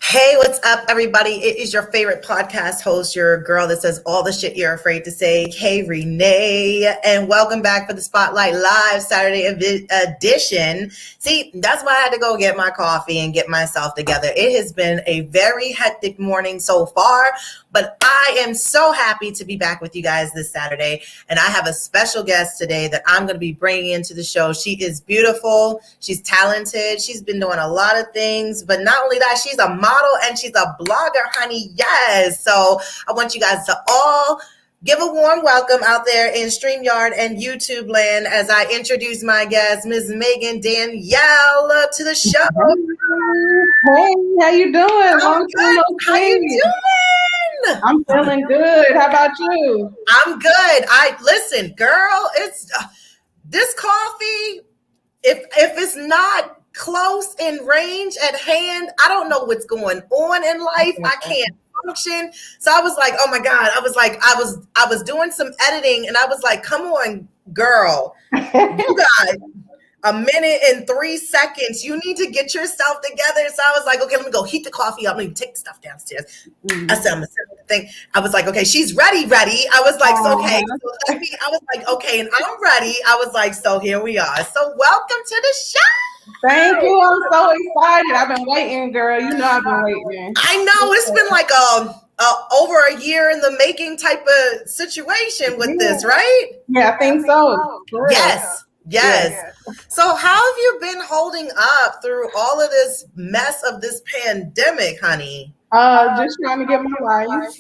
Hey, what's up, everybody? It is your favorite podcast host, your girl that says all the shit you're afraid to say. Hey, Rene, and welcome back for the Spotlight Live Saturday edition. See, that's why I had to go get my coffee and get myself together. It has been a very hectic morning so far, but I am so happy to be back with you guys this Saturday. And I have a special guest today that I'm going to be bringing into the show. She is beautiful. She's talented. She's been doing a lot of things, but not only that, she's a model and she's a blogger, honey. Yes. So I want you guys to all give a warm welcome out there in StreamYard and YouTube land as I introduce my guest, Ms. Megan Daniielle, to the show. Hey, how you doing? I'm good. How you doing? I'm feeling good. How about you? I'm good. Listen, girl, it's this coffee, if it's not close in range at hand, I don't know what's going on in life. I can't function. So I was like, oh my God. I was doing some editing and I was like, come on, girl. You got a minute and 3 seconds. You need to get yourself together. So I was like, okay, let me go heat the coffee up. Let me take the stuff downstairs. I said, I'm gonna send the thing. I was like, okay, she's ready. I was like, so, okay. So I was like, okay, and I'm ready. I was like, so here we are. So welcome to the show. Thank you. I'm so excited. I've been waiting, girl. You know I've been waiting. I know it's been like over a year in the making type of situation with this, right? Yeah, I think so. Yes. Yeah. So how have you been holding up through all of this mess of this pandemic, honey? Just trying to get my life,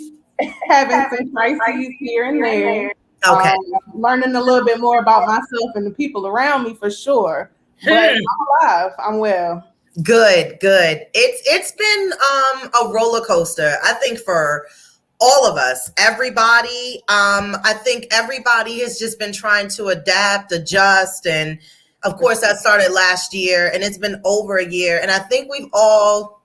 having some crises here and there. Okay. Learning a little bit more about myself and the people around me for sure. But I'm alive. I'm well. Good. It's been a roller coaster, I think, for all of us, everybody. I think everybody has just been trying to adapt, adjust, and of course that started last year and it's been over a year. And I think we've all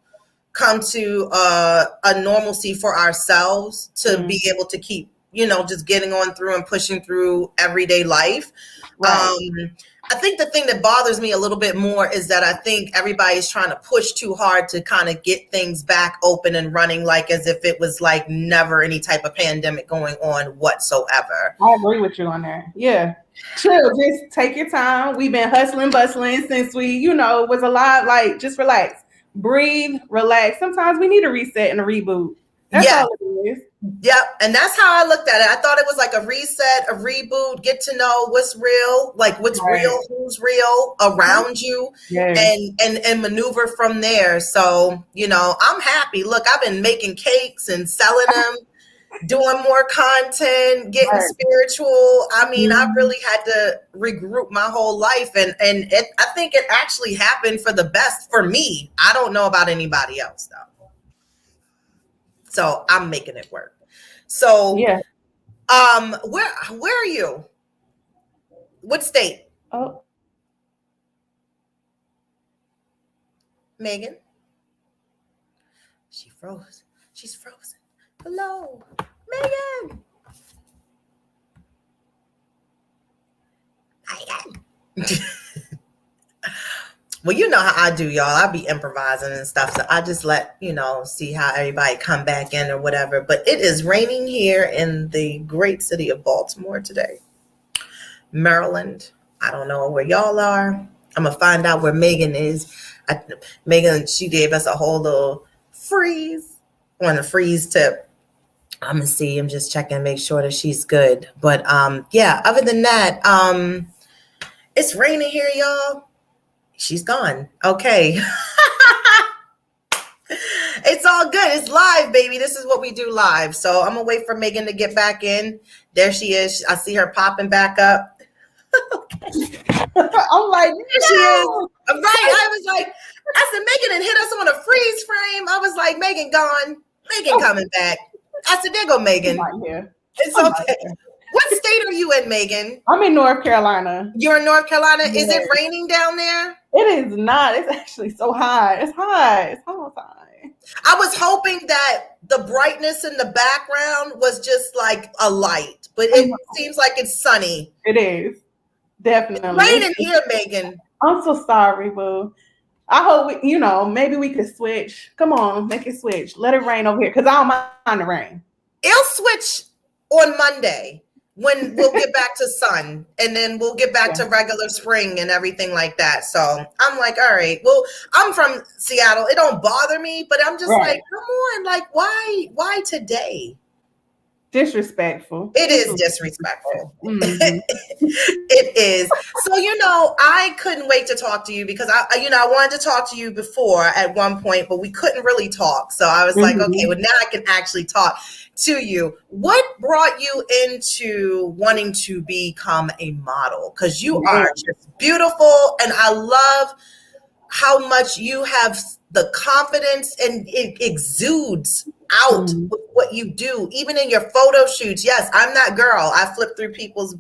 come to a normalcy for ourselves to be able to keep, just getting on through and pushing through everyday life. Right. I think the thing that bothers me a little bit more is that I think everybody's trying to push too hard to kind of get things back open and running, like as if it was like never any type of pandemic going on whatsoever. I agree with you on there. Yeah. Chill, just take your time. We've been hustling, bustling since we, was alive. Like, just relax, breathe, relax. Sometimes we need a reset and a reboot. That's all it is. Yep. And that's how I looked at it. I thought it was like a reset, a reboot, get to know what's real, like what's real, who's real around you, and maneuver from there. So, I'm happy. Look, I've been making cakes and selling them, doing more content, getting spiritual. I mean, I really had to regroup my whole life. And I think it actually happened for the best for me. I don't know about anybody else, though. So I'm making it work. So, where are you? What state? Oh, Megan. She froze. She's frozen. Hello, Megan. Well, you know how I do, y'all. I be improvising and stuff. So I just let, see how everybody come back in or whatever. But it is raining here in the great city of Baltimore today. Maryland. I don't know where y'all are. I'm going to find out where Megan is. Megan, she gave us a whole little freeze on the freeze tip. I'm going to see. I'm just checking, make sure that she's good. But other than that, it's raining here, y'all. She's gone. Okay. It's all good. It's live, baby. This is what we do live. So I'm going to wait for Megan to get back in. There she is. I see her popping back up. Okay. I'm like, there she is. Right. I said, Megan and hit us on a freeze frame. I was like, Megan gone. Megan coming back. I said, there go Megan. It's okay. What state are you in, Megan? I'm in North Carolina. You're in North Carolina? Yes. Is it raining down there? It is not. It's actually so high. It's high. It's almost high. I was hoping that the brightness in the background was just like a light, but it seems like it's sunny. It is. Definitely. It's raining here, Megan. I'm so sorry, boo. I hope maybe we could switch. Come on, make it switch. Let it rain over here because I don't mind the rain. It'll switch on Monday when we'll get back to sun, and then we'll get back to regular spring and everything like that. So I'm like, all right, well, I'm from Seattle. It don't bother me, but I'm just like, come on, like, why today? Disrespectful. It is disrespectful. Mm-hmm. It is. So, I couldn't wait to talk to you because I wanted to talk to you before at one point, but we couldn't really talk. So I was like, okay, well, now I can actually talk to you. What brought you into wanting to become a model? Because you are just beautiful, and I love how much you have the confidence, and it exudes out with what you do, even in your photo shoots. Yes, I'm that girl. I flip through people's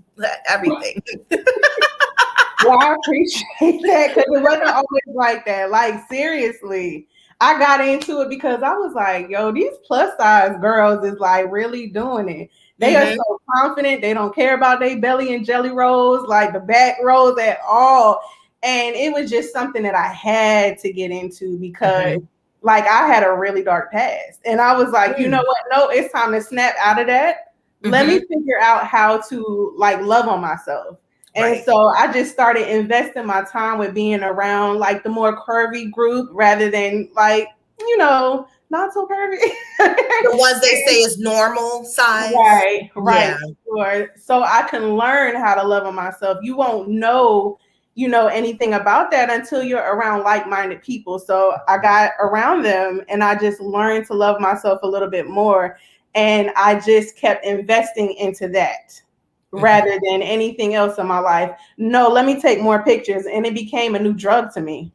everything. Well, I appreciate that because it wasn't always like that. Like, seriously, I got into it because I was like, yo, these plus size girls is like really doing it. They are so confident. They don't care about their belly and jelly rolls, like the back rolls at all. And it was just something that I had to get into because like I had a really dark past. And I was like, you know what? No, it's time to snap out of that. Let me figure out how to like love on myself. And so I just started investing my time with being around like the more curvy group rather than like, not so curvy. The ones they say is normal size. Right. Yeah. Sure. So I can learn how to love on myself. You won't know anything about that until you're around like-minded people. So I got around them and I just learned to love myself a little bit more. And I just kept investing into that rather than anything else in my life. No, let me take more pictures. And it became a new drug to me.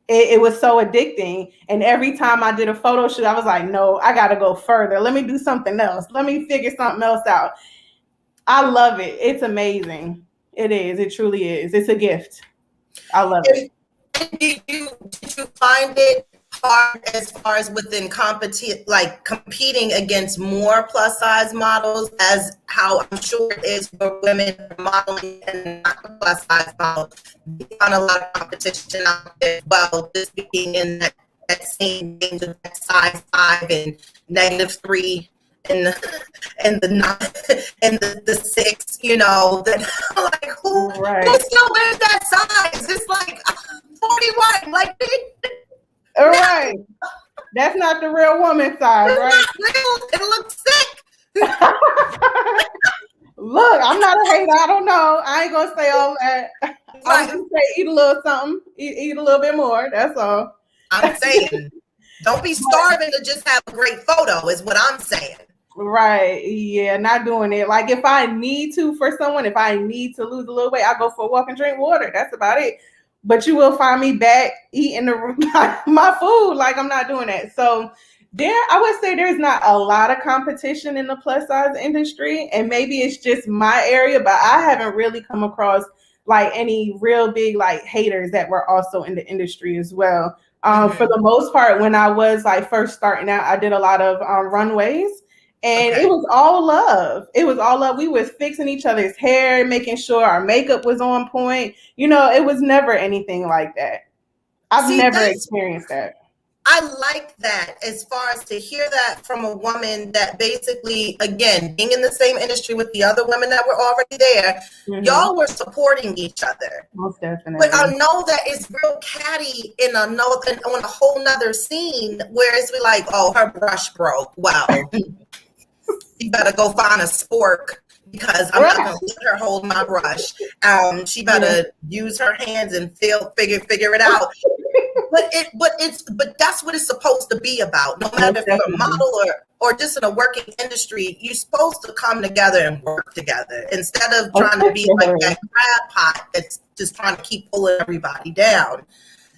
It was so addicting. And every time I did a photo shoot, I was like, no, I got to go further. Let me do something else. Let me figure something else out. I love it. It's amazing. It is. It truly is. It's a gift. I love it. Did you find it hard as far as within competing against more plus size models, as how I'm sure it is for women modeling and not plus size models? You found a lot of competition out there as well, just being in that same range of that size 5 and -3. And the 9 and the 6, that like who still wears that size? It's like 41, like all right. That's not the real woman size, right? It looks sick. Look, I'm not a hater. I don't know. I ain't gonna say all that. I'm gonna say eat a little something, eat a little bit more. That's all. I'm saying, don't be starving to just have a great photo. Is what I'm saying. Right. Yeah, not doing it. Like if I need to for someone, if I need to lose a little weight, I'll go for a walk and drink water. That's about it. But you will find me back eating my food. Like I'm not doing that. So I would say there's not a lot of competition in the plus size industry. And maybe it's just my area, but I haven't really come across like any real big like haters that were also in the industry as well. For the most part, when I was like first starting out, I did a lot of runways. And it was all love. It was all love. We was fixing each other's hair, making sure our makeup was on point. It was never anything like that. I've never experienced that. I like that, as far as to hear that from a woman that basically, again, being in the same industry with the other women that were already there, y'all were supporting each other. Most definitely. But I know that it's real catty on a whole nother scene where it's like, oh, her brush broke. Well, you better go find a spork because I'm not gonna let her hold my brush. She better use her hands and figure it out. But that's what it's supposed to be about. No matter if you're a model or just in a working industry, you're supposed to come together and work together instead of trying to be like that crab pot that's just trying to keep pulling everybody down.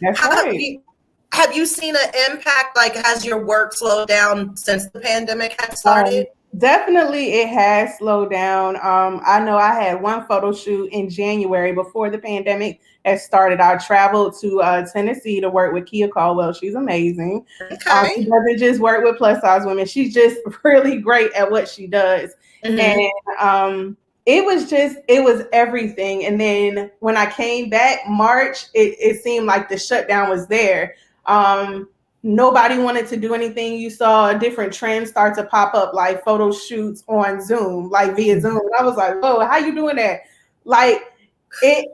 That's right. Have you seen an impact? Like, has your work slowed down since the pandemic had started? Definitely it has slowed down. I know I had one photo shoot in January before the pandemic had started. I traveled to Tennessee to work with Kia Caldwell. She's amazing. She doesn't just work with plus size women. She's just really great at what she does. And it was everything. And then when I came back March, it seemed like the shutdown was there. Nobody wanted to do anything. You saw a different trend start to pop up, like photo shoots on Zoom, like via Zoom. And I was like, whoa, how you doing that? Like it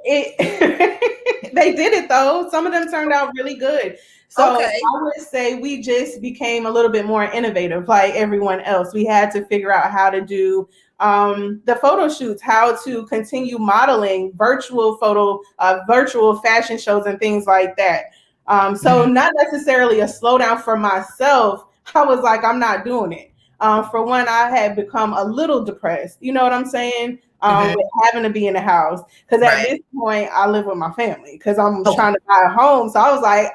they did it though. Some of them turned out really good. So Okay. I would say we just became a little bit more innovative, like everyone else. We had to figure out how to do the photo shoots, how to continue modeling virtual fashion shows and things like that. So not necessarily a slowdown for myself. I was like, I'm not doing it. For one, I had become a little depressed. You know what I'm saying? With having to be in the house. Because at this point, I live with my family because I'm trying to buy a home. So I was like,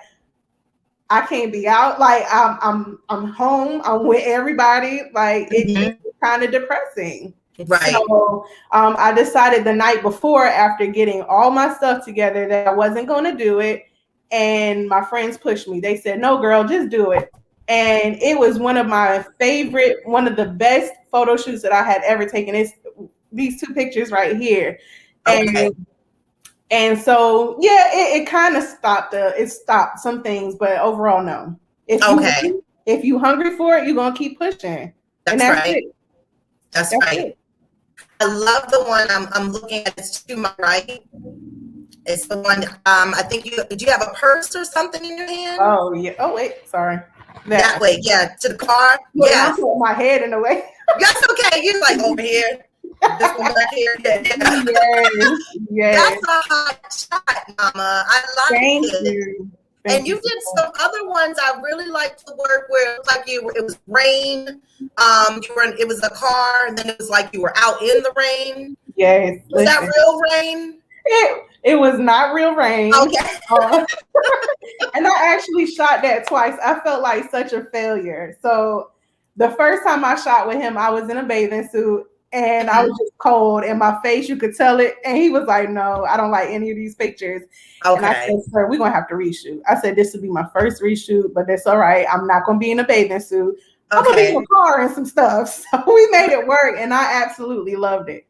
I can't be out. Like I'm home. I'm with everybody. Like it's kind of depressing. Right. So I decided the night before, after getting all my stuff together, that I wasn't going to do it. And my friends pushed me. They said, "No, girl, just do it." And it was one of the best photo shoots that I had ever taken. It's these two pictures right here. Okay. And so, yeah, it kind of stopped some things, but overall, no. If you hungry for it, you're gonna keep pushing. That's right. It. That's right. It. I love the one I'm looking at. It's to my right. It's the one. I think did you have a purse or something in your hand? Oh yeah. Oh wait, sorry. That way, yeah, to the car. Look, yeah, I put my head in the way. That's okay. You're like over here. This one back here. Yeah. Yes. That's a hot shot, Mama. I like it. And you did some other ones I really like to work where it was like it was rain. It was a car, and then it was like you were out in the rain. Yes. Was that real rain? It was not real rain. Okay. And I actually shot that twice. I felt like such a failure. So the first time I shot with him, I was in a bathing suit and I was just cold, and my face, you could tell it. And he was like, "No, I don't like any of these pictures." Okay. And I said, "Sir, we're going to have to reshoot." I said, "This will be my first reshoot, but that's all right. I'm not going to be in a bathing suit. I'm going to be in a car and some stuff." So we made it work, and I absolutely loved it.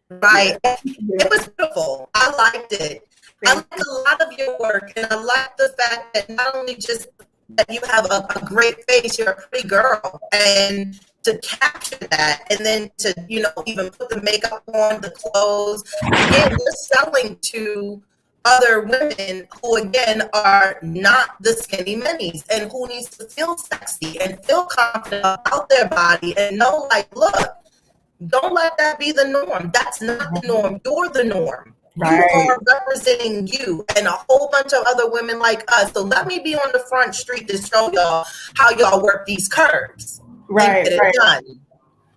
Right. Yeah. It was beautiful. I liked it. I like a lot of your work, and I like the fact that not only just that you have a great face, you're a pretty girl, and to capture that, and then to, even put the makeup on, the clothes, again, you're selling to other women who, again, are not the skinny minis and who needs to feel sexy and feel confident about their body and know, like, look, don't let that be the norm. That's not the norm. You're the norm. Right. You are representing you and a whole bunch of other women like us. So let me be on the front street to show y'all how y'all work these curves. Right. And get it done.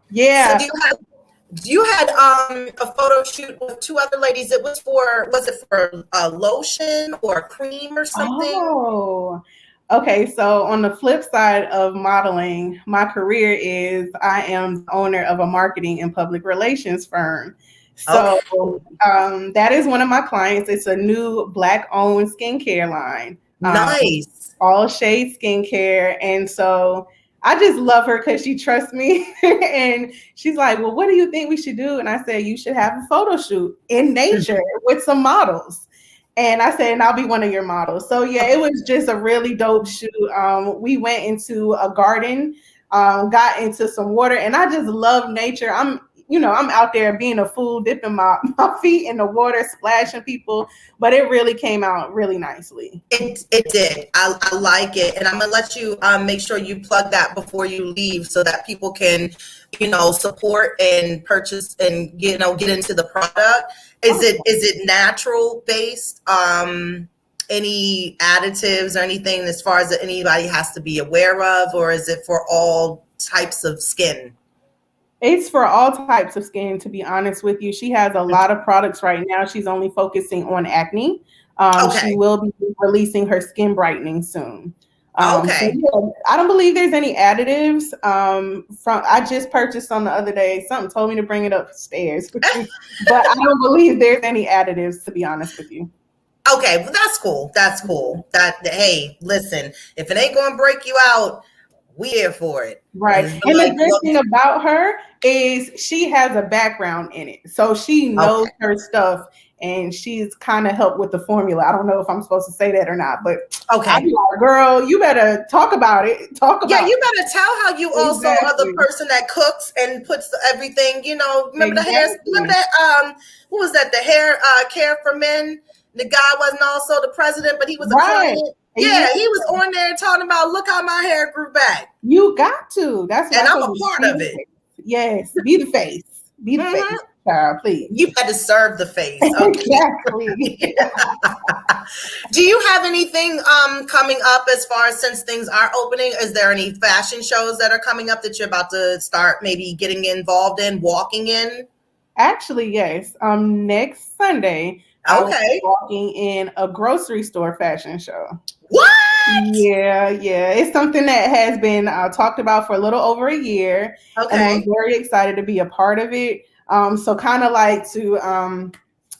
Yeah. So you had a photo shoot with two other ladies. Was it for a lotion or a cream or something? Oh. Okay, so on the flip side of modeling, my career is I am the owner of a marketing and public relations firm. So that is one of my clients. It's a new Black-owned skincare line. Nice. All shade skincare. And so I just love her because she trusts me. And she's like, "Well, what do you think we should do?" And I said, "You should have a photo shoot in nature with some models." And I said, "And I'll be one of your models." So yeah, it was just a really dope shoot. We went into a garden, got into some water, and I just love nature. I'm out there being a fool, dipping my feet in the water, splashing people, but it really came out really nicely. It did. I like it. And I'm going to let you make sure you plug that before you leave so that people can, support and purchase and, get into the product. Is it natural based? Any additives or anything as far as that anybody has to be aware of, or is it for all types of skin? It's for all types of skin, to be honest with you. She has a lot of products right now. She's only focusing on acne. She will be releasing her skin brightening soon. So yeah, I don't believe there's any additives. I just purchased some the other day. Something told me to bring it upstairs, but I don't believe there's any additives, to be honest with you. Okay, well, that's cool. That's cool. Hey, listen, if it ain't going to break you out, We here for it. Right. And the good thing about her is she has a background in it. So she knows her stuff, and she's kind of helped with the formula. I don't know if I'm supposed to say that or not, but I'm like, girl, you better talk about it. Yeah, you better tell how you also are the person that cooks and puts everything, you know, remember the hair, remember that, who was that, the hair care for men? The guy wasn't also the president, but he was a client. Yeah, he was on there talking about, look how my hair grew back. You got to. That's what I'm a part of it. Yes, be the face. Be the face, child, please. You had to serve the face. Okay. Exactly. Do you have anything coming up as far as, since things are opening? Is there any fashion shows that are coming up that you're about to start maybe getting involved in, walking in? Actually, yes. Next Sunday, I'll be walking in a grocery store fashion show. What? Yeah. It's something that has been talked about for a little over a year. And I'm very excited to be a part of it. So kind of like to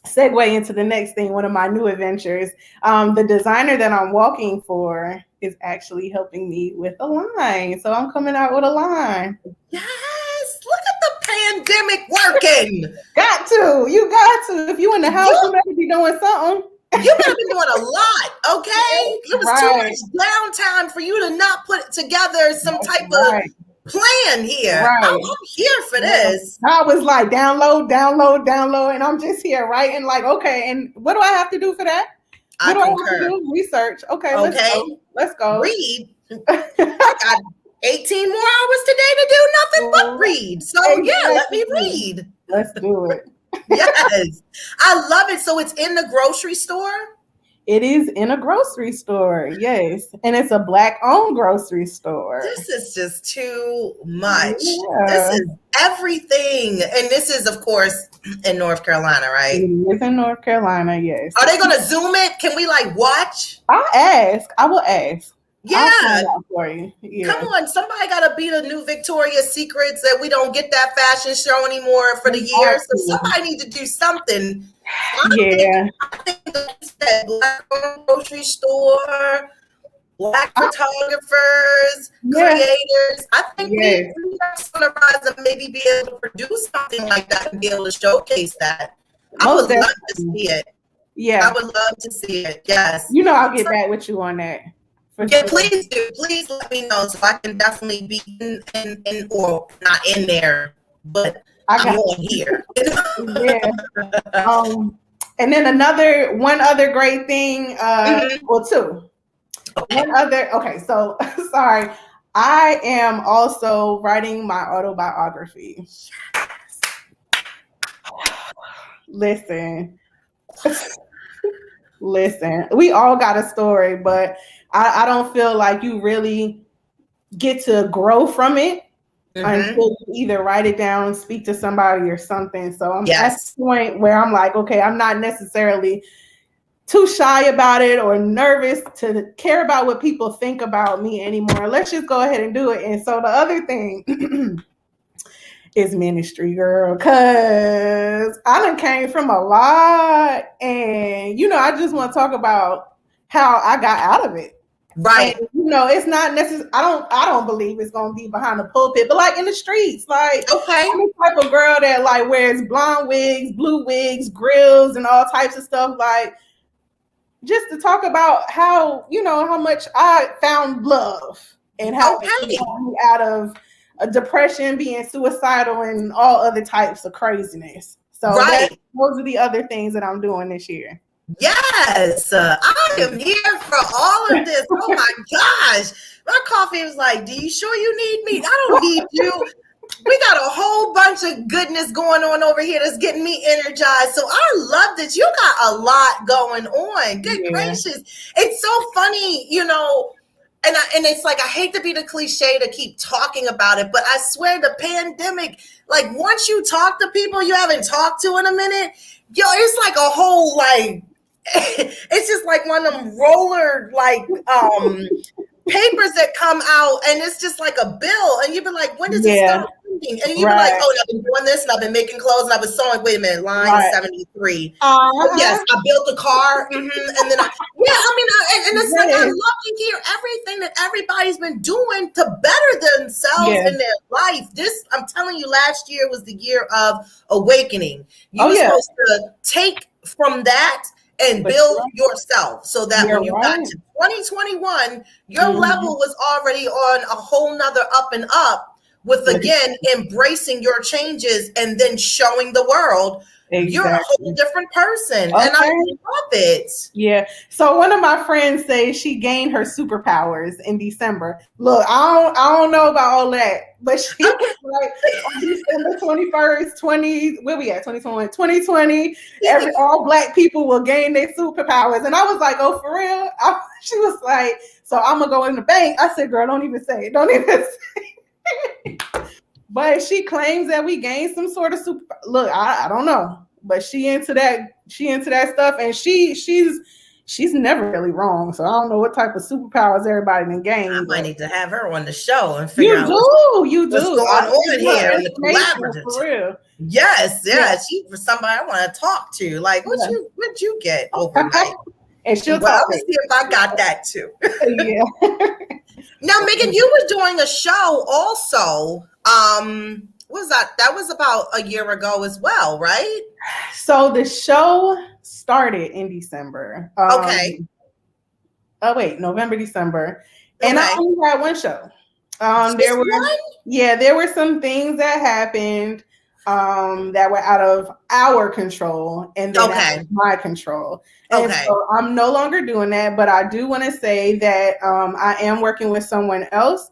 segue into the next thing, one of my new adventures. The designer that I'm walking for is actually helping me with a line. So I'm coming out with a line. Yes, look at the pandemic working. Got to. You got to. If you in the house, you better be doing something. You better be doing a lot, okay? It was too much downtime for you to not put together some type of plan here. I'm here for this. I was like, download, and I'm just here writing like, okay, and what do I have to do for that? What do I have to do? Research. Okay, let's go. Read. I got 18 more hours today to do nothing but read. So let me read. Let's do it. Yes, I love it. So it's in the grocery store? It is in a grocery store, yes. And it's a Black-owned grocery store. This is just too much. Yeah. This is everything. And this is, of course, in North Carolina, right? It is in North Carolina, yes. Are they going to Zoom it? Can we, like, watch? I will ask. Yeah. For you. Come on. Somebody got to be the new Victoria's Secrets that we don't get that fashion show anymore for the year. So somebody need to do something. I think that Black grocery store, Black photographers, creators. I think we're going to rise and maybe be able to produce something like that and be able to showcase that. I would love to see it. Yeah. I would love to see it. Yes. You know, I'll get back with you on that. Yeah, please do. Please let me know so I can definitely be in or not in there, but I'm on here. And then one other great thing, well, two. Okay, so sorry. I am also writing my autobiography. Listen, we all got a story, but I don't feel like you really get to grow from it until you either write it down, speak to somebody or something. So I'm at the point where I'm like, okay, I'm not necessarily too shy about it or nervous to care about what people think about me anymore. Let's just go ahead and do it. And so the other thing is ministry, girl, because I done came from a lot, and I just want to talk about how I got out of it. Right. And, it's not necessary. I don't believe it's gonna be behind the pulpit, but like in the streets, like I'm the type of girl that like wears blonde wigs, blue wigs, grills, and all types of stuff. Like just to talk about how how much I found love and how it got me out of a depression, being suicidal, and all other types of craziness. So those are the other things that I'm doing this year. Yes, I am here for all of this. Oh my gosh. My coffee was like, do you sure you need me? I don't need you. We got a whole bunch of goodness going on over here that's getting me energized. So I love that you got a lot going on. Good gracious. It's so funny, and it's like, I hate to be the cliche to keep talking about it, but I swear the pandemic, like once you talk to people you haven't talked to in a minute, it's like a whole like, it's just like one of them roller like papers that come out, and it's just like a bill, and you be like, when does it start? thinking? And you were like, Right. oh, I've been doing this and I've been making clothes and I was sewing. Wait a minute, line Right. 73. Oh, yes, I built a car. And then and it's like, I Yes. love to hear everything that everybody's been doing to better themselves Yeah. in their life. I'm telling you, last year was the year of awakening. You were yeah. supposed to take from that and But build yourself so that you're when you got right. to 2021, your Mhm. level was already on a whole nother up and up with, again, embracing your changes and then showing the world you're a whole different person. And I love it. Yeah. So one of my friends says she gained her superpowers in December. Look, I don't know about all that, but she was like on December 21st, where we at? 2020. All Black people will gain their superpowers. And I was like, oh, for real? She was like, so I'm gonna go in the bank. I said, girl, don't even say it. Don't even say it. But she claims that we gained some sort of super. Look, I don't know, but she into that stuff, and she's never really wrong. So I don't know what type of superpowers everybody can gain. I might need to have her on the show and You figure out what's going on here in the collaborative. For real. Yes, she's somebody I want to talk to. Like, what'd you get overnight? And she'll well, talk. Let me see if I got that too. Yeah. Now, Megan, you were doing a show also. What was that? That was about a year ago as well, right? So the show started in December. Okay. Oh wait, November, December, and I only had one show. There were some things that happened that were out of our control and then out of my control. And so I'm no longer doing that, but I do want to say that I am working with someone else.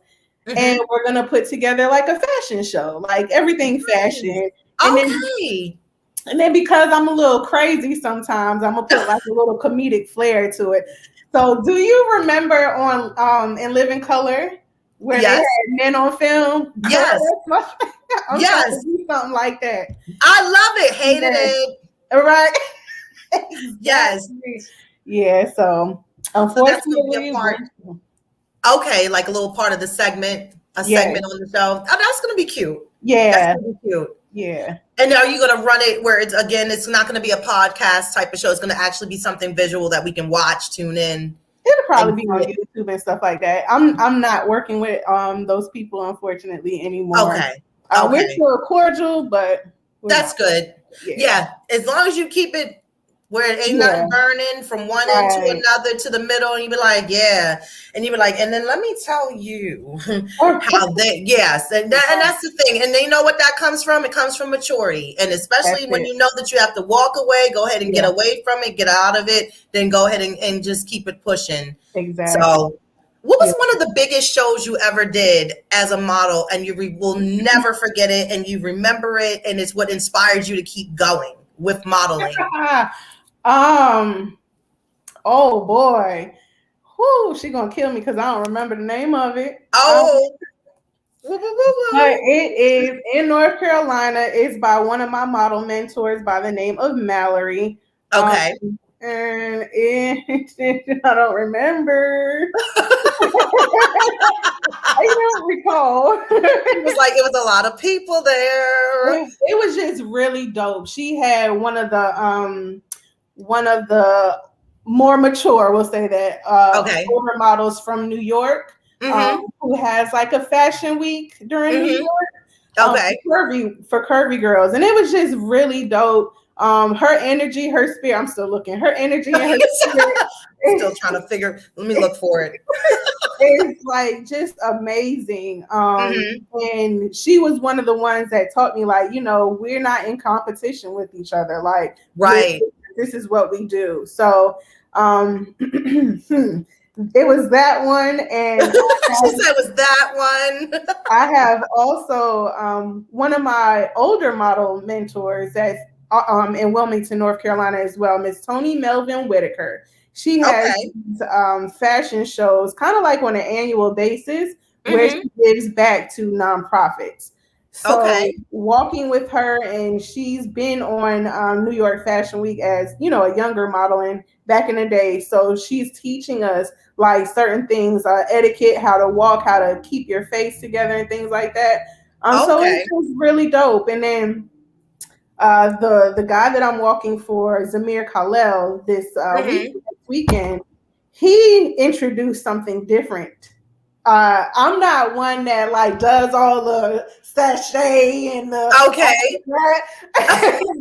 And we're gonna put together like a fashion show, like everything fashion. And then because I'm a little crazy sometimes, I'm gonna put like a little comedic flair to it. So do you remember on In Living Color where they had men on film? Yes. I'm trying to do something like that. I love it. Hated it. Right. Yes. Yeah. So unfortunately, like a little part of the segment, segment on the show. Oh, that's gonna be cute. Yeah. That's gonna be cute. Yeah. And are you gonna run it where it's not gonna be a podcast type of show? It's gonna actually be something visual that we can watch, tune in. It'll probably be on YouTube and stuff like that. I'm not working with those people unfortunately anymore. We're still cordial, but that's good. Yeah. As long as you keep it where it ain't nothing burning from one end to another to the middle, and you be like, and you be like, and then let me tell you how they, and that's the thing, and they know what that comes from. It comes from maturity, and especially when you know that you have to walk away, go ahead and get away from it, get out of it, then go ahead and just keep it pushing. Exactly. So, what was one of the biggest shows you ever did as a model, and you will never forget it, and you remember it, and it's what inspired you to keep going with modeling? Oh boy. Whoo, she gonna kill me because I don't remember the name of it. But it is in North Carolina. It's by one of my model mentors by the name of Mallory. Okay. And I don't remember. I don't recall. It was a lot of people there. It was just really dope. She had one of the more mature, we'll say that, older models from New York, who has like a fashion week during New York, for curvy girls, and it was just really dope. Her energy, her spirit. I'm still looking. Her energy and her spirit. Still trying to figure. Let me look for it. It's like just amazing. And she was one of the ones that taught me, like, we're not in competition with each other. Like, this is what we do. So, it was that one, and she said it was that one. I have also one of my older model mentors that's in Wilmington, North Carolina as well, Miss Toni Melvin Whitaker. She has fashion shows kind of like on an annual basis where she gives back to nonprofits. So walking with her, and she's been on New York Fashion Week as, a younger modeling back in the day. So she's teaching us like certain things, etiquette, how to walk, how to keep your face together and things like that. So it's Okay. just really dope. And then the guy that I'm walking for, Zamir Khalel, this Hmm. weekend, he introduced something different. I'm not one that like does all the sachet and all Okay. that,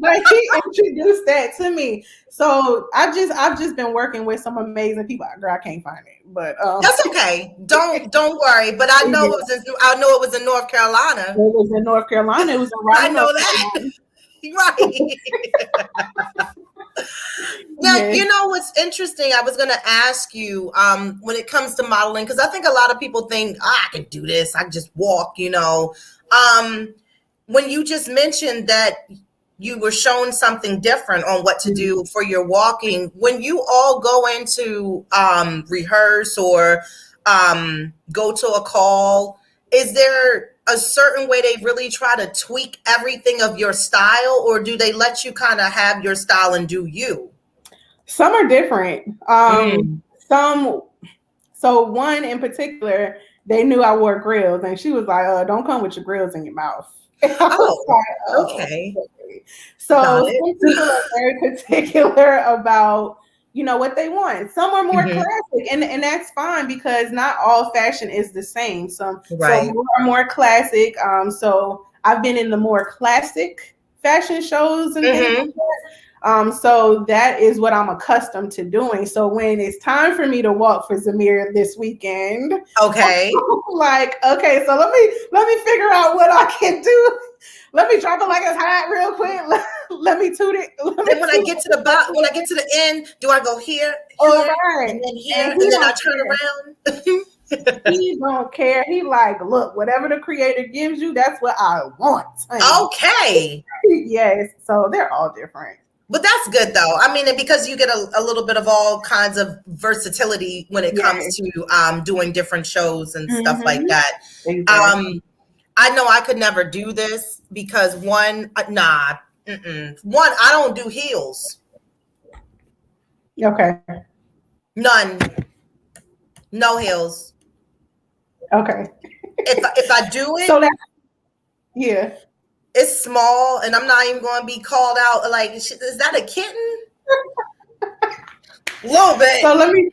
but he introduced that to me. So I've just been working with some amazing people. Girl, I can't find it, but That's okay. Don't worry. But I know yeah, it was in North it Carolina. was in North Carolina. It was in I Raleigh, know North that. Carolina. Right. Now, Yeah. you know what's interesting? I was going to ask you when it comes to modeling, because I think a lot of people think, I can do this. I can just walk, you know. Um, when you just mentioned that you were shown something different on what to do for your walking, when you all go into rehearse or go to a call, is there a certain way they really try to tweak everything of your style, or do they let you kind of have your style and do you? Some are different. Mm. Some So one in particular, they knew I wore grills, and she was like, don't come with your grills in your mouth." And I was Oh, like, "Oh." okay. Okay. Got So it. some people are very particular about what they want. Some are more Hmm. classic, and that's fine because not all fashion is the same. Some Right. more are more classic. So I've been in the more classic fashion shows and things like Hmm. that. So that is what I'm accustomed to doing. So when it's time for me to walk for Zamir this weekend, Okay. like, okay, so let me figure out what I can do. Let me drop it like it's hot real quick. Let me toot it. Let me Then when I toot get to it the a when I little get bit. to the end, do I go here, All here, and right. then And here, he and then I don't care. turn around? He don't care. He like, look, whatever the creator gives you, that's what I want, honey. Okay. Yes. So they're all different. But that's good though. I mean, because you get a little bit of all kinds of versatility when it comes Yes. to doing different shows and stuff like Mm-hmm. that. Exactly. Um, I know I could never do this because one, I don't do heels. Okay. None. No heels. Okay. If I do So it, that yeah. it's small, and I'm not even going to be called out. Like, is that a kitten? A little bit. So let me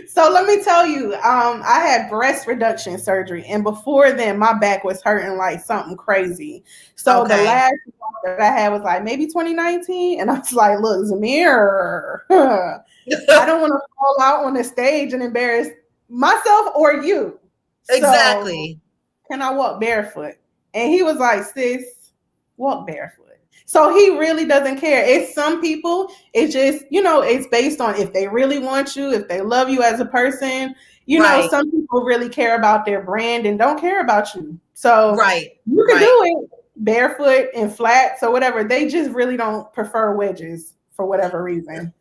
so let me tell you, I had breast reduction surgery, and before then, my back was hurting like something crazy. So the Okay. last one that I had was like maybe 2019, and I was like, "Look, Zamir, I don't want to fall out on the stage and embarrass myself or you. So Exactly. can I walk barefoot?" And he was like, "Sis, walk barefoot." So he really doesn't care. It's some people, it's just, it's based on if they really want you, if they love you as a person. Right. Some people really care about their brand and don't care about you. So Right. you can Right. do it barefoot and flats or whatever. They just really don't prefer wedges for whatever reason.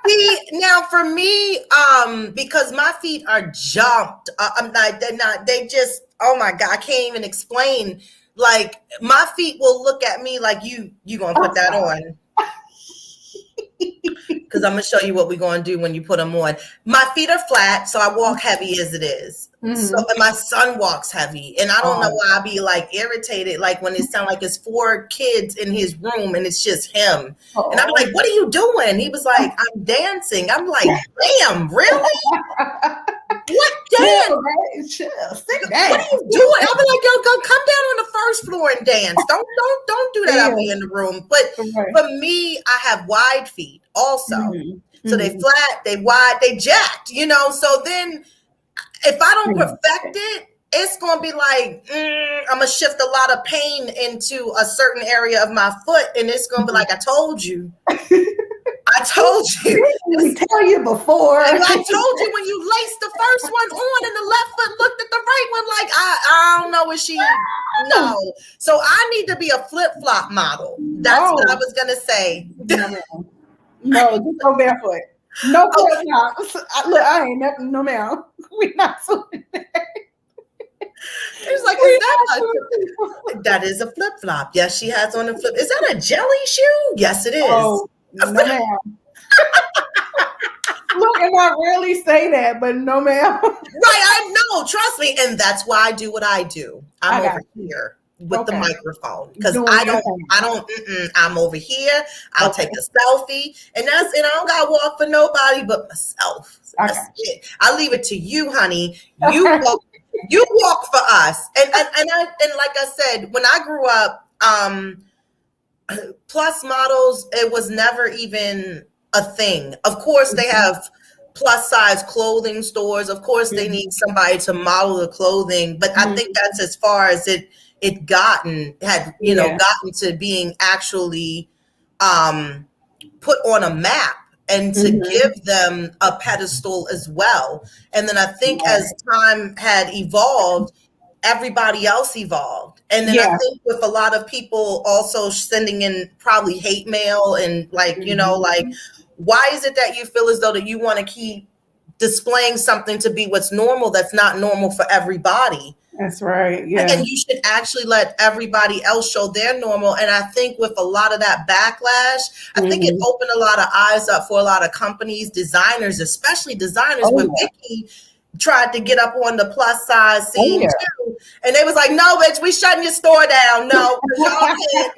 See, now for me, because my feet are jumped, I'm not, they're not, they just, oh my God, I can't even explain. Like, my feet will look at me like, you gonna put that on. Because I'm gonna show you what we're gonna do when you put them on. My feet are flat, so I walk heavy as it is. So, Mm-hmm. and my son walks heavy, and I don't know Oh, why I be like irritated, like when it sounds like it's four kids in his room and it's just him. And I'm oh. like, "What are you doing?" He was like, "I'm dancing." I'm like, "Damn, really? What dance? Chill, man. Chill. Sit What down. are you doing?" I'll be like, "Yo, go come down on the first floor and dance. Don't do that out Yeah. here in the room." But Right. for me, I have wide feet also. Mhm. So they Mhm. flat, they wide, they jacked, So then if I don't perfect it, it's gonna be like I'm gonna shift a lot of pain into a certain area of my foot, and it's gonna be like, I told you. I told you. We tell you before. And I told you when you laced the first one on and the left foot looked at the right one like I don't know what she no. So I need to be a flip-flop model. That's what I No, was gonna say. no, ma'am. No, just go barefoot. No flip flops. Look, I ain't nothing. No, ma'am. We not doing that. It's like, is We that not doing that is a flip-flop? Yes, she has on a flip. Is that a jelly shoe? Yes, it is. Oh, no, ma'am. Look, and I rarely say that, but no, ma'am. Right, I know. Trust me, and that's why I do what I do. I'm over here with the microphone because I don't. I'm over here. I'll take a selfie, and I don't got to walk for nobody but myself. That's it. I leave it to you, honey. You walk. You walk for us, and like I said, when I grew up, plus models, it was never even a thing. Of course, they have plus size clothing stores. Of course, they need somebody to model the clothing, but I think that's as far as it gotten to being actually put on a map and to give them a pedestal as well. And then I think as time had evolved, everybody else evolved. And then I think with a lot of people also sending in probably hate mail and like, like, why is it that you feel as though that you want to keep displaying something to be what's normal that's not normal for everybody? That's right. Yeah. And you should actually let everybody else show their normal. And I think with a lot of that backlash, I think it opened a lot of eyes up for a lot of companies, designers, especially designers. When Vicky tried to get up on the plus size scene too, and they was like, "No, bitch, we shutting your store down. No, y'all can't.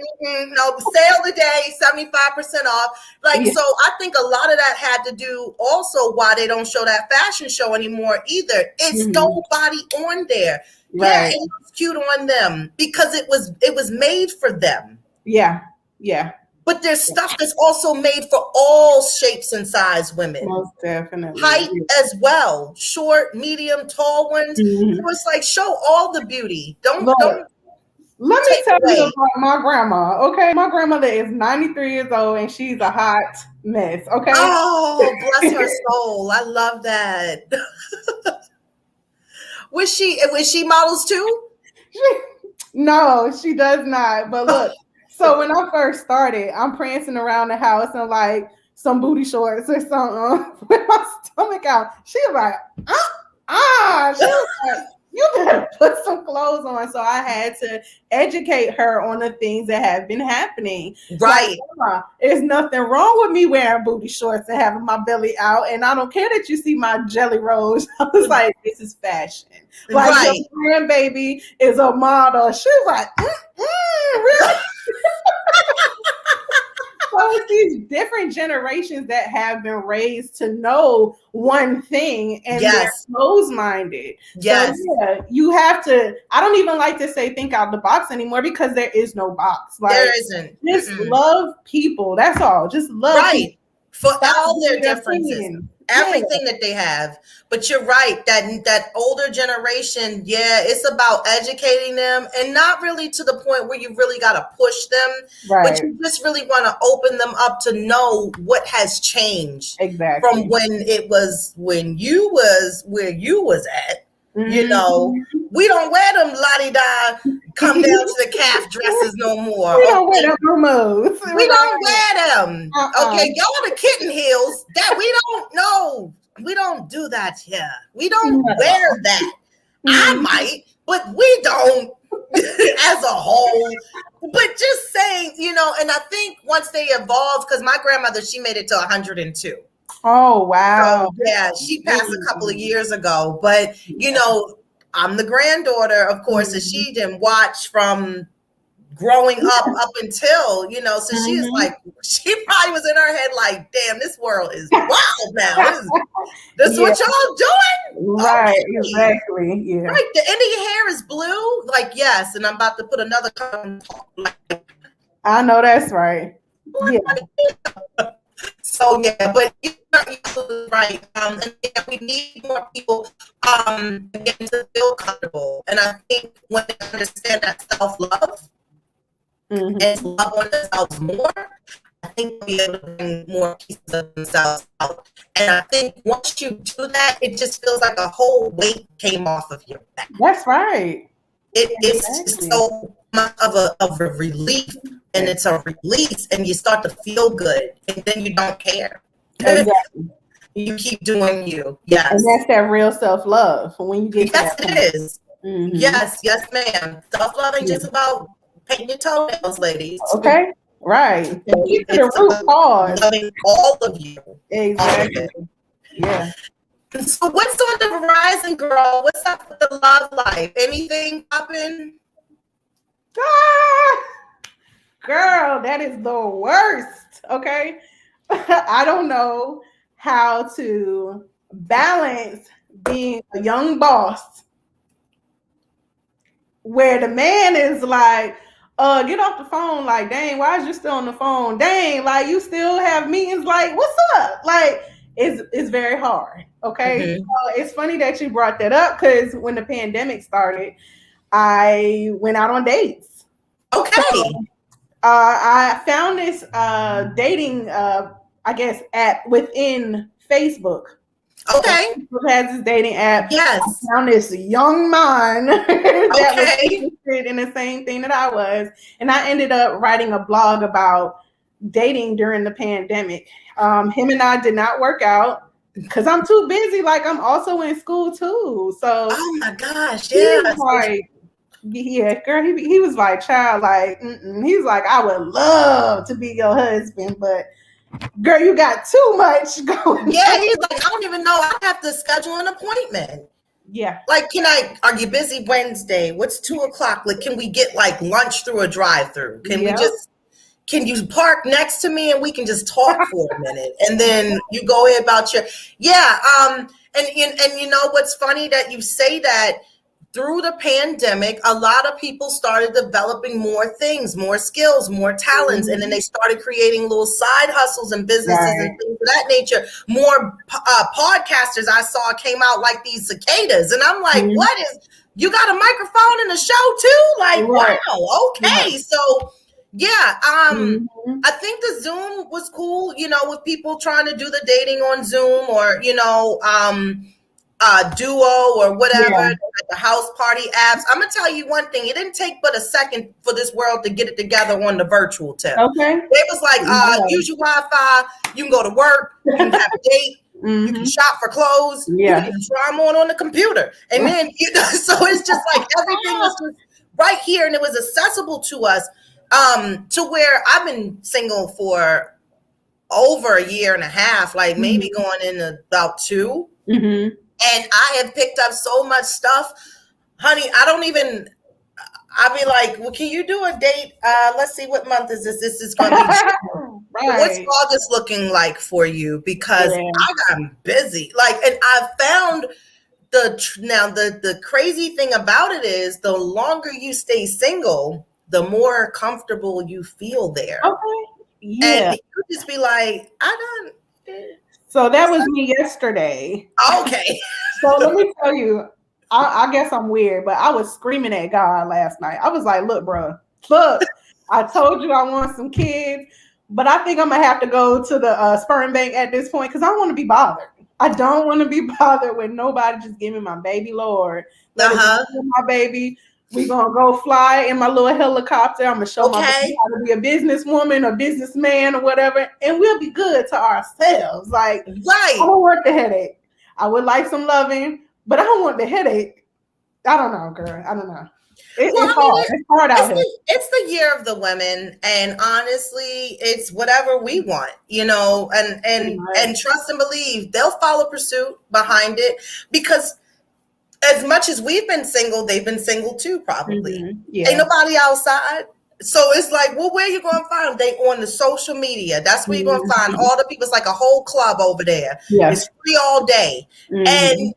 No, sale today, 75% off." Like, so I think a lot of that had to do also why they don't show that fashion show anymore either. It's nobody on there. Right. Yeah, it looks cute on them because it was made for them. Yeah, yeah. But there's stuff that's also made for all shapes and size women. Most definitely. Height as well. Short, medium, tall ones. So it's like, show all the beauty. Don't let me tell you about my grandma. Okay. My grandmother is 93 years old and she's a hot mess. Okay. Oh, bless her soul. I love that. Was she models too? No, she does not. But look. So when I first started, I'm prancing around the house in like some booty shorts or something with my stomach out. She was like, she was like, you better put some clothes on. So I had to educate her on the things that have been happening. Right. Like, there's nothing wrong with me wearing booty shorts and having my belly out. And I don't care that you see my jelly rolls. I was like, this is fashion. Like, your grandbaby is a model. She was like, really? So it's these different generations that have been raised to know one thing and they're closed-minded. Yes. So, yeah, you have to, I don't even like to say think out the box anymore because there is no box. Like, there isn't. Just love people. That's all. Just love people. For all their differences. Everything that they have. But you're right, that older generation, it's about educating them and not really to the point where you really got to push them, but you just really want to open them up to know what has changed from when you was where you was at. You know, we don't wear them la-di-da, come down to the calf dresses no more. We don't wear them promos. We don't wear them. Okay, y'all the kitten heels. That we don't know. We don't do that here. We don't wear that. I might, but we don't as a whole. But just saying, and I think once they evolved, because my grandmother, she made it to 102. Oh, wow. So, yeah, she passed a couple of years ago. But, I'm the granddaughter, of course, and she didn't watch from growing up until, so she's like, she probably was in her head like, damn, this world is wild now. This is what y'all doing? Right, exactly. Yeah. Right, the end of your hair is blue? Like, yes, and I'm about to put another I know that's right. Yeah. So yeah, but you're right. And we need more people again to feel comfortable. And I think when they understand that self-love and to love on themselves more, I think we'll be able to bring more pieces of themselves out. And I think once you do that, it just feels like a whole weight came off of your back. That's right. It's so much of a relief, and it's a release, and you start to feel good, and then you don't care. Exactly. You keep doing you. Yes. And that's that real self-love. When you get to that point. It is. Yes, ma'am. Self-love ain't just about painting your toenails, ladies. Okay. Right. It's the root cause. Loving all of you. Exactly. Yeah. So what's on the horizon, girl? What's up with the love life? Anything popping? Ah, girl, that is the worst. Okay. I don't know how to balance being a young boss where the man is like, get off the phone. Like, dang, why is you still on the phone? Dang, like you still have meetings. Like, what's up? Like, it's very hard. Okay. Mm-hmm. So it's funny that you brought that up because when the pandemic started, I went out on dates. Okay. I found this dating, I guess, app within Facebook. So Okay. Facebook has this dating app. Yes. I found this young man that was Okay. interested in the same thing that I was, and I ended up writing a blog about dating during the pandemic. Him and I did not work out because I'm too busy. Like I'm also in school too. So Oh my gosh. he's Yeah. like, yeah, girl, he was like, child, like, he's like, I would love to be your husband, but girl, you got too much going Yeah. on. He's like, I don't even know. I have to schedule an appointment. Yeah. Like, are you busy Wednesday? What's 2:00? Like, can we get like lunch through a drive-through? Can you park next to me and we can just talk for a minute? And then you go ahead about your, yeah. And you know, what's funny that you say that. Through the pandemic, a lot of people started developing more things, more skills, more talents, and then they started creating little side hustles and businesses and things of that nature. More podcasters I saw came out like these cicadas, and I'm like, what is? You got a microphone in the show too? Like, wow, okay, so yeah, I think the Zoom was cool, you know, with people trying to do the dating on Zoom or Duo or whatever, like the house party apps. I'm gonna tell you one thing: it didn't take but a second for this world to get it together on the virtual tip. Okay, it was like, use your Wi-Fi. You can go to work. You can have a date. You can shop for clothes. You can even try them on the computer, and then so it's just like everything was just right here, and it was accessible to us. To where I've been single for over a year and a half, like maybe going in about 2. And I have picked up so much stuff, honey. I'll be like, well, can you do a date? Let's see, what month is this? This is going to be June. What's August looking like for you? Because I got busy. Like, and I found the crazy thing about it is the longer you stay single, the more comfortable you feel there. Okay. Yeah. And you just be like, I don't. So that was me yesterday. Okay. So let me tell you, I guess I'm weird, but I was screaming at God last night. I was like, look, bro, look, I told you I want some kids, but I think I'm going to have to go to the sperm bank at this point because I want to be bothered. I don't want to be bothered with nobody just giving my baby, Lord. Let it be my baby. We're going to go fly in my little helicopter. I'm going to show my baby how to be a businesswoman or businessman or whatever, and we'll be good to ourselves. Like, I don't want the headache. I would like some loving, but I don't want the headache. I don't know, girl. I don't know. It's hard. It's hard out here. It's the year of the women, and honestly, it's whatever we want, you know. And trust and believe they'll follow pursuit behind it, because as much as we've been single, they've been single too, probably. Ain't nobody outside. So it's like, well, where you going to find them? They on the social media. That's where you're going to find all the people. It's like a whole club over there. It's free all day. And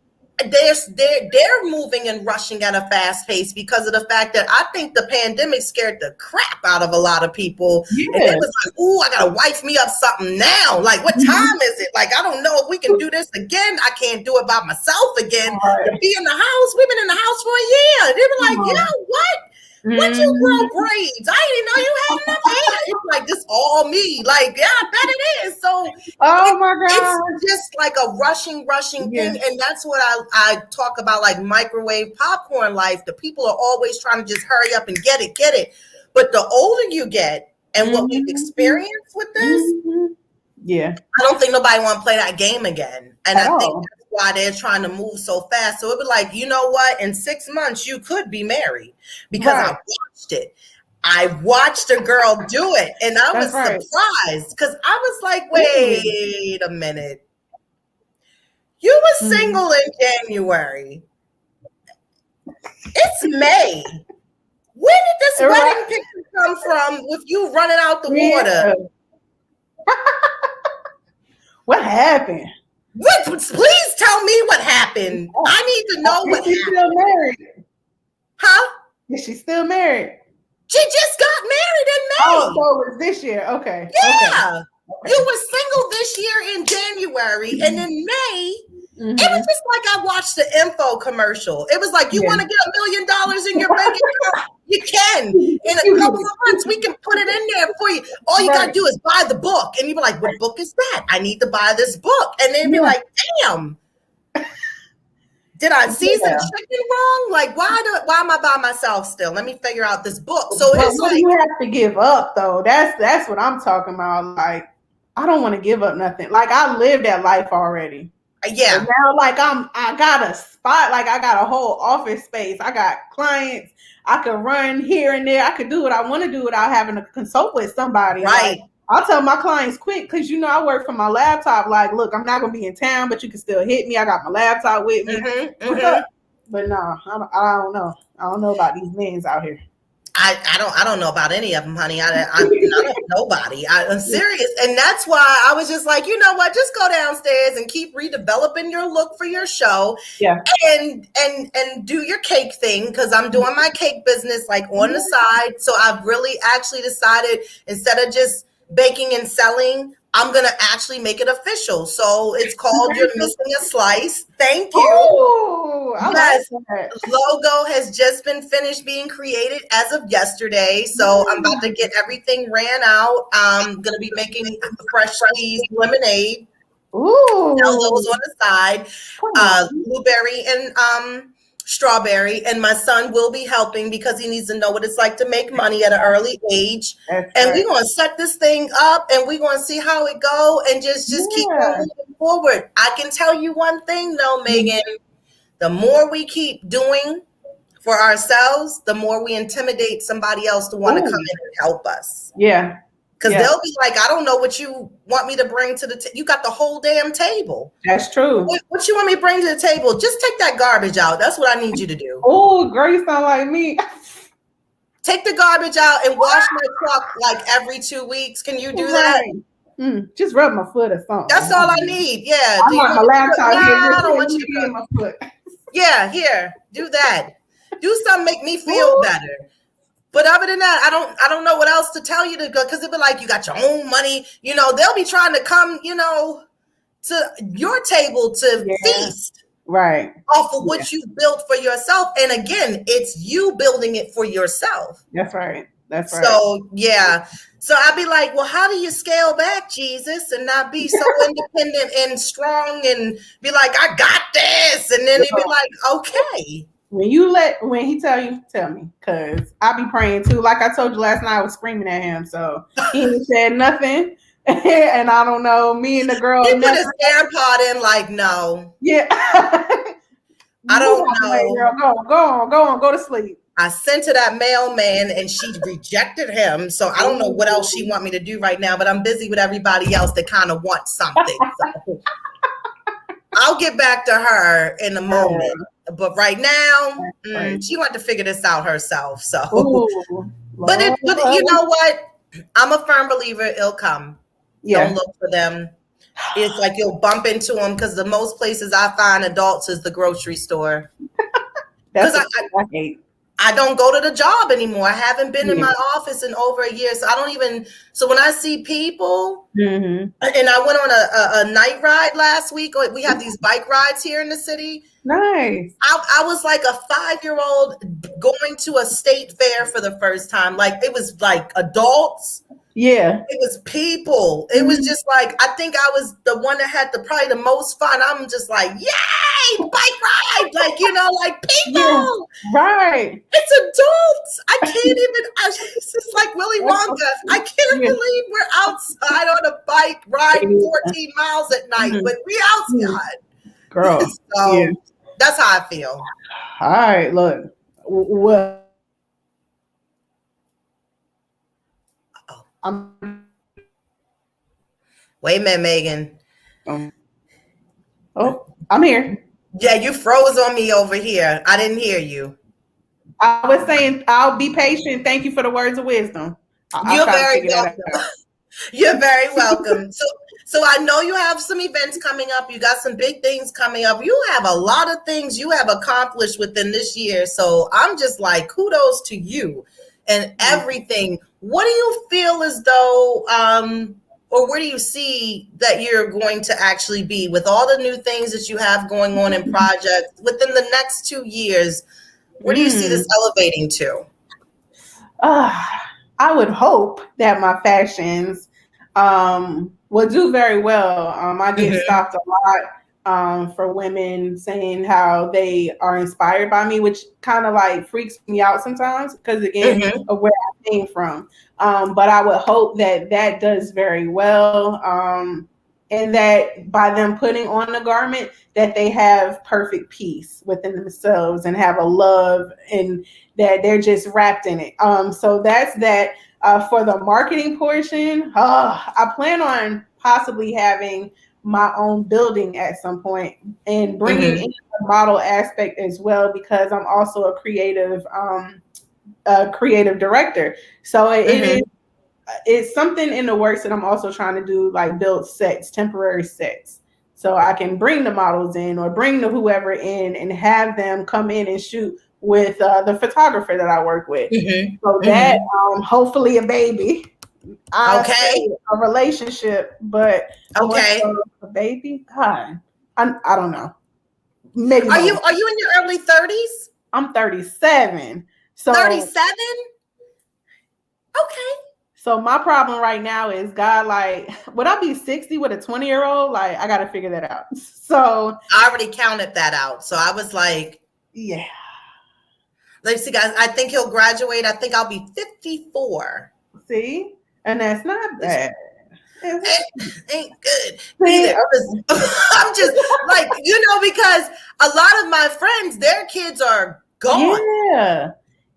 they're moving and rushing at a fast pace because of the fact that I think the pandemic scared the crap out of a lot of people. And it was like, ooh, I gotta wife me up something now. Like, what time is it? Like, I don't know if we can do this again. I can't do it by myself again. To be in the house, we've been in the house for a year. They were like, yeah, what? When you grow braids? I didn't know you had enough hair. It's like, this all me. Like, yeah, I bet it is. So oh my God. It's just like a rushing thing. And that's what I talk about, like microwave popcorn life. The people are always trying to just hurry up and get it. But the older you get, and what we've experienced with this, I don't think nobody want to play that game again. And I think that's why they're trying to move so fast. So it'd be like, you know what? In 6 months, you could be married, because I watched it. I watched a girl do it, and I was surprised, because I was like, wait a minute. You were single in January. It's May. Where did this wedding picture come from with you running out the water? What happened? What? Please tell me what happened. I need to know what happened. Is she still married? Huh? Is she still married? She just got married in May. Oh, so it was this year. Okay. Yeah. Okay. You were single this year in January, and in May, it was just like I watched the info commercial. It was like, you want to get $1 million in your bank account? You can. In a couple of months, we can put it in there for you. All you got to do is buy the book. And you'd be like, what book is that? I need to buy this book. And they'd be like, damn. Did I season chicken wrong? Like, why am I by myself still? Let me figure out this book. So it's like, you have to give up though. That's what I'm talking about. Like, I don't want to give up nothing. Like, I lived that life already. Yeah. And now, like, I got a spot. Like, I got a whole office space. I got clients. I could run here and there. I could do what I want to do without having to consult with somebody. Right. Like, I'll tell my clients quick because, you know, I work from my laptop. Like, look, I'm not going to be in town, but you can still hit me. I got my laptop with me. What's up? But no, I don't know. I don't know about these men out here. I don't know about any of them, honey. I don't nobody. I'm serious, and that's why I was just like, you know what? Just go downstairs and keep redeveloping your look for your show. Yeah, and do your cake thing, because I'm doing my cake business like on the side. So I've really actually decided, instead of just baking and selling, I'm going to actually make it official. So it's called You're Missing a Slice. Thank you. Oh, yes. Like that. Logo has just been finished being created as of yesterday. So I'm about to get everything ran out. I'm going to be making fresh squeezed lemonade. Ooh. Those on the side. Blueberry and strawberry, and my son will be helping because he needs to know what it's like to make money at an early age. That's and we're going to set this thing up, and we're going to see how it go, and just keep moving forward. I can tell you one thing though, Megan, the more we keep doing for ourselves, the more we intimidate somebody else to want to come in and help us. Yeah. Because they'll be like, I don't know what you want me to bring to the table. You got the whole damn table. That's true. What you want me to bring to the table? Just take that garbage out. That's what I need you to do. Oh, girl, you sound like me. Take the garbage out and wash my truck like every 2 weeks. Can you do that? Just rub my foot or something. That's all I need. Yeah. I want my laptop here. I don't want you to get my foot. Yeah, here. Do that. Do something make me feel better. But other than that, I don't know what else to tell you to go, because it'll be like, you got your own money. You know, they'll be trying to come, you know, to your table to feast. Right. Off of what you've built for yourself. And again, it's you building it for yourself. That's right. That's right. So, yeah. So I'd be like, well, how do you scale back, Jesus, and not be so independent and strong and be like, I got this. And then he'd be like, okay. When he tell you, tell me, because I be praying too. Like I told you last night, I was screaming at him, so he ain't said nothing. And I don't know, me and the girl. He put his AirPod in like, no. Yeah. I don't know. Go on, go to sleep. I sent to that mailman and she rejected him. So I don't know what else she want me to do right now, but I'm busy with everybody else that kind of wants something. So I'll get back to her in a moment. But right now, she wanted to figure this out herself. So, but you know what? I'm a firm believer it'll come. Yeah. Don't look for them. It's like you'll bump into them, because the most places I find adults is the grocery store. Because I hate. I don't go to the job anymore. I haven't been in my office in over a year. So I don't even, so when I see people, and I went on a night ride last week. We have these bike rides here in the city. Nice. I was like a 5-year-old going to a state fair for the first time. Like, it was like adults. Yeah. It was people. It was just like, I think I was the one that had probably the most fun. I'm just like, yay, bike ride. Like, you know, like people. Yeah, right. It's adults. I can't even, it's just like Willy Wonka. I can't believe we're outside on a bike riding 14 miles at night, but we outside. Girl. So that's how I feel. All right, look. Well, wait a minute, Megan. I'm here. Yeah, you froze on me over here. I didn't hear you. I was saying I'll be patient. Thank you for the words of wisdom. I'll You're try to very figure that welcome. out. You're very welcome. So I know you have some events coming up. You got some big things coming up. You have a lot of things you have accomplished within this year. So I'm just like, kudos to you and everything. What do you feel as though, or where do you see that you're going to actually be with all the new things that you have going on in projects within the next 2 years? Where do you see this elevating to? I would hope that my fashions will do very well. I get stopped a lot for women saying how they are inspired by me, which kind of like freaks me out sometimes because, again, of where I came from. But I would hope that that does very well. And that by them putting on the garment, that they have perfect peace within themselves and have a love and that they're just wrapped in it. So that's that. For the marketing portion, I plan on possibly having my own building at some point and bringing in the model aspect as well, because I'm also a creative director. So it's something in the works that I'm also trying to do, like build sets, temporary sets. So I can bring the models in or bring the whoever in and have them come in and shoot with the photographer that I work with. So that hopefully a baby. I say a relationship, but more so a baby. God, I don't know. Maybe are you in your early 30s? I'm 37. So 37? Okay. So my problem right now is, God, like, would I be 60 with a 20-year-old? Like, I got to figure that out. So I already counted that out. So I was like, yeah. Let's see, guys. I think he'll graduate. I think I'll be 54. See? And that's not bad. Ain't good either. I'm just like, because a lot of my friends, their kids are gone. Yeah.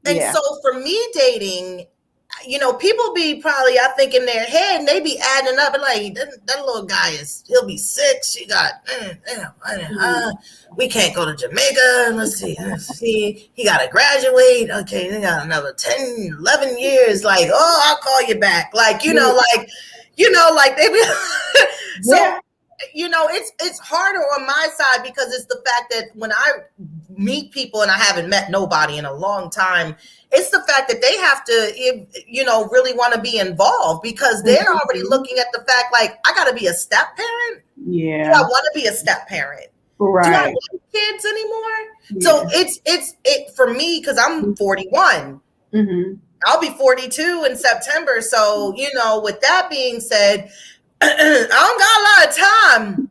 And so for me dating, people be probably, I think, in their head, and they be adding up and like, that little guy he'll be 6. She got, we can't go to Jamaica. Let's see. He got to graduate. Okay, they got another 10, 11 years. Like, I'll call you back. Like, like they be, so, it's harder on my side because it's the fact that when I meet people, and I haven't met nobody in a long time, it's the fact that they have to, really want to be involved because they're already looking at the fact, like, I got to be a step parent. Yeah. Do I want to be a step parent? Right. Do I want kids anymore? Yeah. So it's for me, because I'm 41. I'll be 42 in September. So, with that being said, I don't got a lot of time.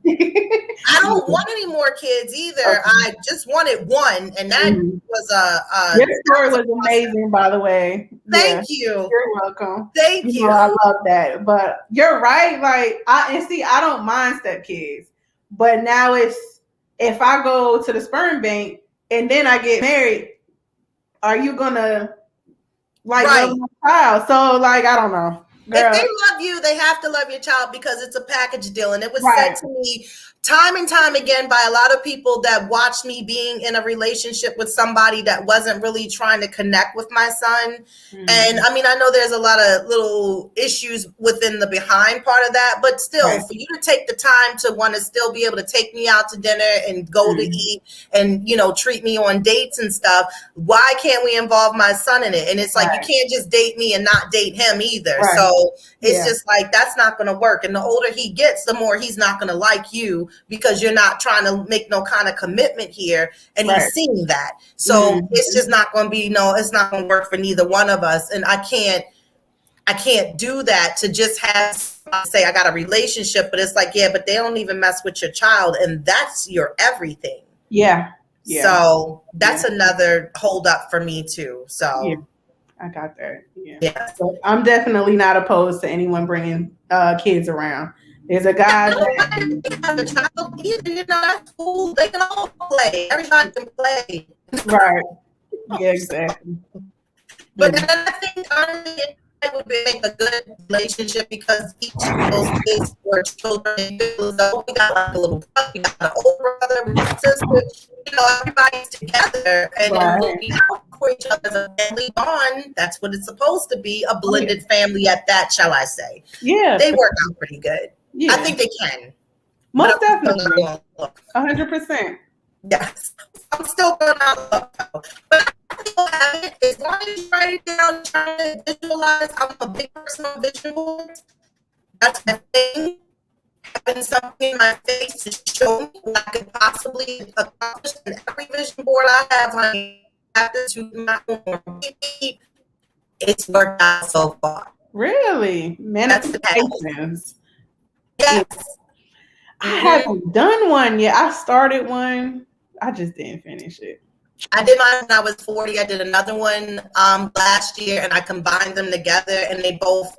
I don't want any more kids either. Okay. I just wanted one, and that was your story was amazing, by the way. Thank you. You're welcome. Thank you. I love that. But you're right. Like I don't mind stepkids, but now if I go to the sperm bank and then I get married, are you gonna love my child? So I don't know. Girl. If they love you, they have to love your child because it's a package deal. And it was said to me time and time again by a lot of people that watched me being in a relationship with somebody that wasn't really trying to connect with my son. And I mean, I know there's a lot of little issues within the behind part of that, but still for you to take the time to want to still be able to take me out to dinner and go to eat and, treat me on dates and stuff, why can't we involve my son in it? And it's like, you can't just date me and not date him either. So it's just like, that's not going to work. And the older he gets, the more he's not going to like you because you're not trying to make no kind of commitment here. And he's seeing that. So it's just not going to be, it's not going to work for neither one of us. And I can't do that to just say I got a relationship, but it's like, but they don't even mess with your child. And that's your everything. Yeah. So that's another hold up for me too. So I got that. Yeah. So I'm definitely not opposed to anyone bringing kids around. There's a guy that that's cool. They can all play. Everybody can play. Right. Yeah, exactly. But then I think honestly, would make a good relationship because each of those kids were children. So we got like a little brother, we got an older brother, we got sisters. Everybody's together and looking out for each other as a family bond. That's what it's supposed to be, a blended family at that, shall I say. Yeah. They work out pretty good. Yeah. I think they can. Most definitely. 100%. Yes. I'm still going to look. But I still have it. As long as you write it down, try to visualize. I'm a big person on vision boards. That's my thing. Having something in my face to show me what I could possibly accomplish. And every vision board I have, I have to my own. It's worked out so far. Really? Manifestations. Yes. I haven't done one yet. I started one. I just didn't finish it. I did mine when I was 40. I did another one last year, and I combined them together, and they both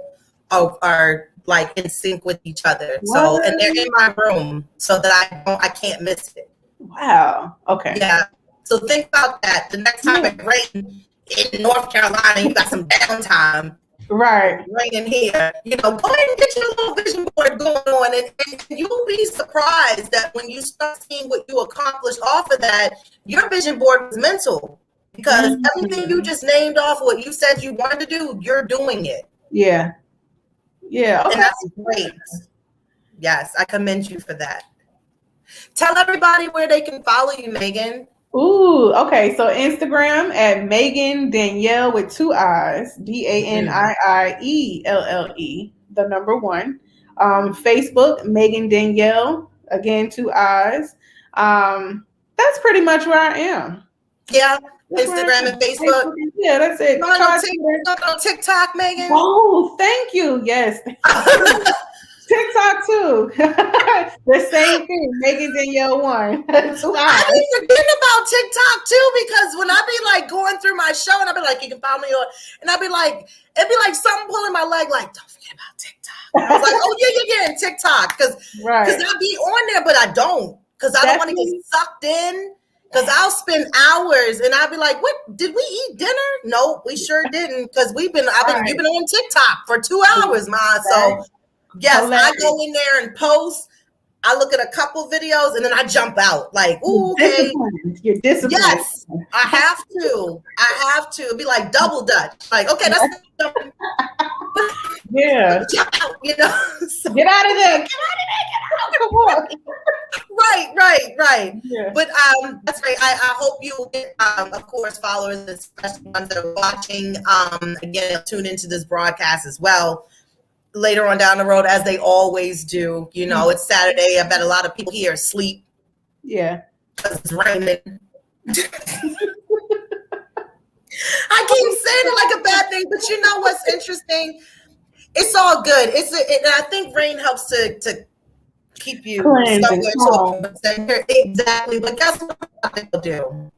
are like in sync with each other. What? So, and they're in my room so that I can't miss it. Wow. Okay. Yeah. So think about that. The next time it rains in North Carolina, you got some downtime. Right. Raining here. Go ahead and get your little vision board going on, and you'll be surprised that when you start seeing what you accomplished off of that, your vision board is mental. Because everything you just named off what you said you wanted to do, you're doing it. Yeah. Yeah. Okay. And that's great. Yes, I commend you for that. Tell everybody where they can follow you, Megan. Ooh, okay. So Instagram at Megan Danielle with 2 I's, DANIIELLE, the number 1. Facebook, Megan Danielle, again 2 I's. That's pretty much where I am. Yeah, Instagram and Facebook. Yeah, that's it. On TikTok, Megan. Oh, thank you. Yes. TikTok too. The same thing. Megan Danielle 1. I be forgetting about TikTok too, because when I be like going through my show and I be like, you can follow me on, and I be like, it'd be like something pulling my leg, like, don't forget about TikTok. I was like, oh yeah, TikTok, because I be on there, but I don't, because I don't want to get sucked in. Because I'll spend hours and I'll be like, what, did we eat dinner? No, we sure didn't, because you've been on TikTok for 2 hours, Ma. So yes, I go in there and post. I look at a couple videos and then I jump out. Like, ooh, okay. You're disciplined. Yes, I have to. It'd be like double dutch. Like, okay, that's yeah. Jump out, So, get out of there. Get out. Come on. Right. Yeah. But that's right. I hope you will get, of course, followers, especially ones that are watching. Again, tune into this broadcast as well later on down the road, as they always do. It's Saturday. I bet a lot of people here are asleep. Yeah. Because it's raining. I keep saying it like a bad thing, but you know what's interesting? It's all good. And I think rain helps to keep you somewhere. Exactly. But guess what people do?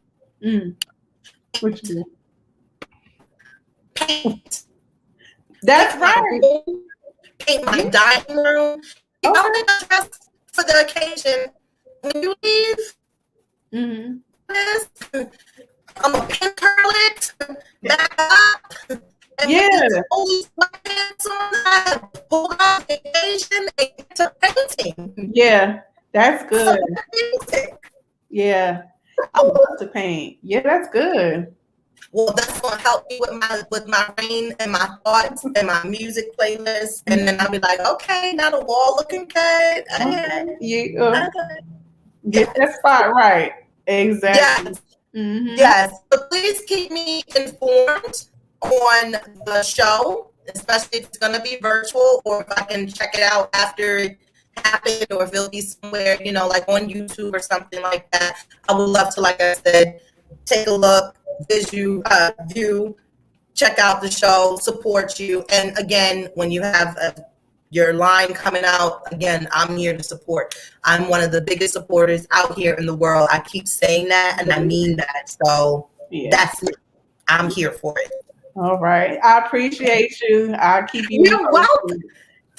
What you do? Paint. That's right. Paint my dining room. You know, dress for the occasion. When you leave, I'm a pin curl it, back up, and always sweatpants on that, pull out vacation, and get to painting. Yeah, that's good. Yeah, I love to paint. Yeah, that's good. Well, that's gonna help me with my rain and my thoughts and my music playlist, and then I'll be like, okay, now the wall looking good. Get that spot right. Exactly. Yes. Yes. So please keep me informed on the show, especially if it's going to be virtual, or if I can check it out after it happened, or if it'll be somewhere, like on YouTube or something like that. I would love to, like I said, take a look, view, check out the show, support you. And again, when you have your line coming out, again, I'm here to support. I'm one of the biggest supporters out here in the world. I keep saying that, and I mean that. So that's me. I'm here for it. All right. I appreciate you. I'll keep you. You're welcome.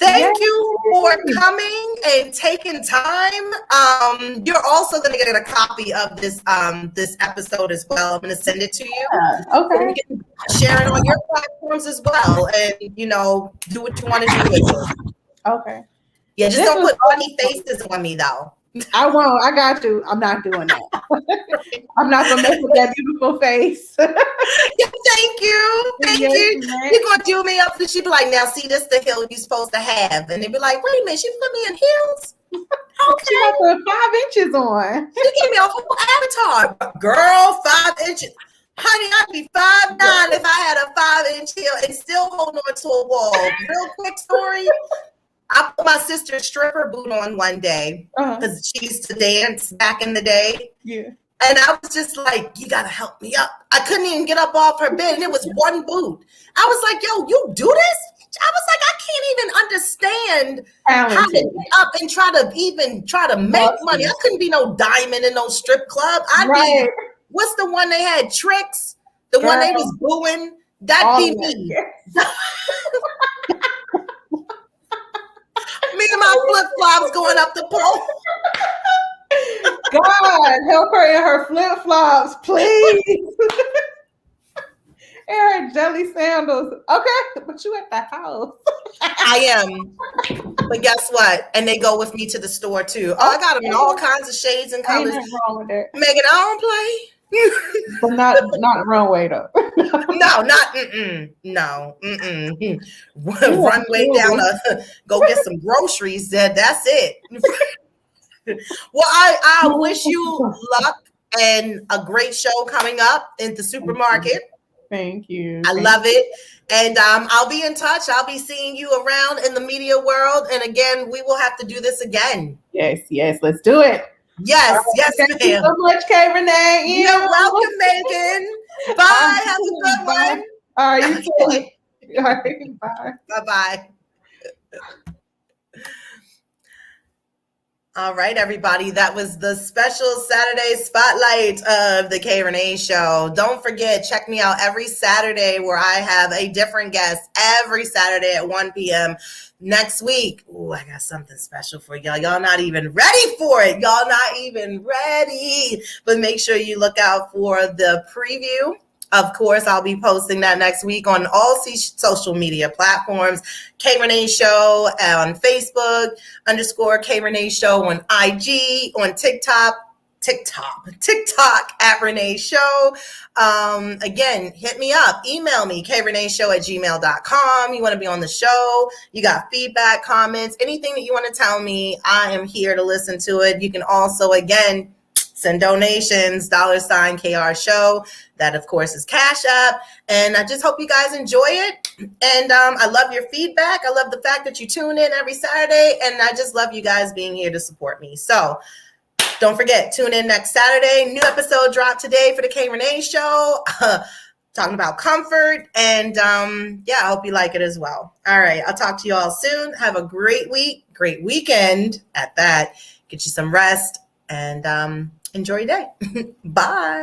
Thank you for coming and taking time. You're also going to get a copy of this episode as well. I'm going to send it to you. Yeah, okay. So you can share it on your platforms as well, and do what you want to do with it. Okay. Yeah, just don't put funny faces on me though. I won't. I got you. I'm not doing that. I'm not gonna mess with that beautiful face. Yeah, thank you. You're gonna do me up, and she be like, "Now, see, this the heel you're supposed to have," and they be like, "Wait a minute, she put me in heels." Okay, she got the 5 inches on. She gave me a whole avatar, girl. 5 inches, honey. I'd be 5'9" if I had a 5-inch heel and still holding on to a wall. Real quick story. I put my sister's stripper boot on one day because she used to dance back in the day. Yeah. And I was just like, you got to help me up. I couldn't even get up off her bed, and it was one boot. I was like, yo, you do this? I was like, I can't even understand how to get up and try to make money. I couldn't be no diamond in no strip club. I'd be, what's the one they had? Tricks? The one they was booing? That'd be me. Me and my flip-flops going up the pole. God, help her in her flip-flops, please. And her jelly sandals. Okay, but you at the house. I am. But guess what? And they go with me to the store too. Oh, I got them in all kinds of shades and colors. Ain't nothing wrong with that. Megan, I don't play. But not runway though. No, not no. Runway down go get some groceries. That's it. Well, I wish you luck and a great show coming up in the supermarket. Thank you. I love it. And I'll be in touch. I'll be seeing you around in the media world. And again, we will have to do this again. Yes, let's do it. Yes, Thank ma'am. you so much, K. Renee. You're welcome, Megan. Bye. Have a good one. All right, you too. All right, bye. Bye-bye. All right, everybody. That was the special Saturday spotlight of the K. Rene Show. Don't forget, check me out every Saturday where I have a different guest every Saturday at 1 p.m. Next week. Oh, I got something special for y'all. Y'all not even ready for it. Y'all not even ready. But make sure you look out for the preview. Of course, I'll be posting that next week on all social media platforms. K. Rene Show on Facebook, _K. Rene Show on IG, on TikTok at Rene Show. Again, hit me up, email me, kreneshow@gmail.com. You want to be on the show, you got feedback, comments, anything that you want to tell me, I am here to listen to it. You can also, again, send donations, $KR Show. That, of course, is Cash App. And I just hope you guys enjoy it. And I love your feedback. I love the fact that you tune in every Saturday. And I just love you guys being here to support me. So don't forget, tune in next Saturday. New episode dropped today for the K. Rene Show. Talking about comfort. And I hope you like it as well. All right. I'll talk to you all soon. Have a great week, great weekend at that. Get you some rest and enjoy your day. Bye.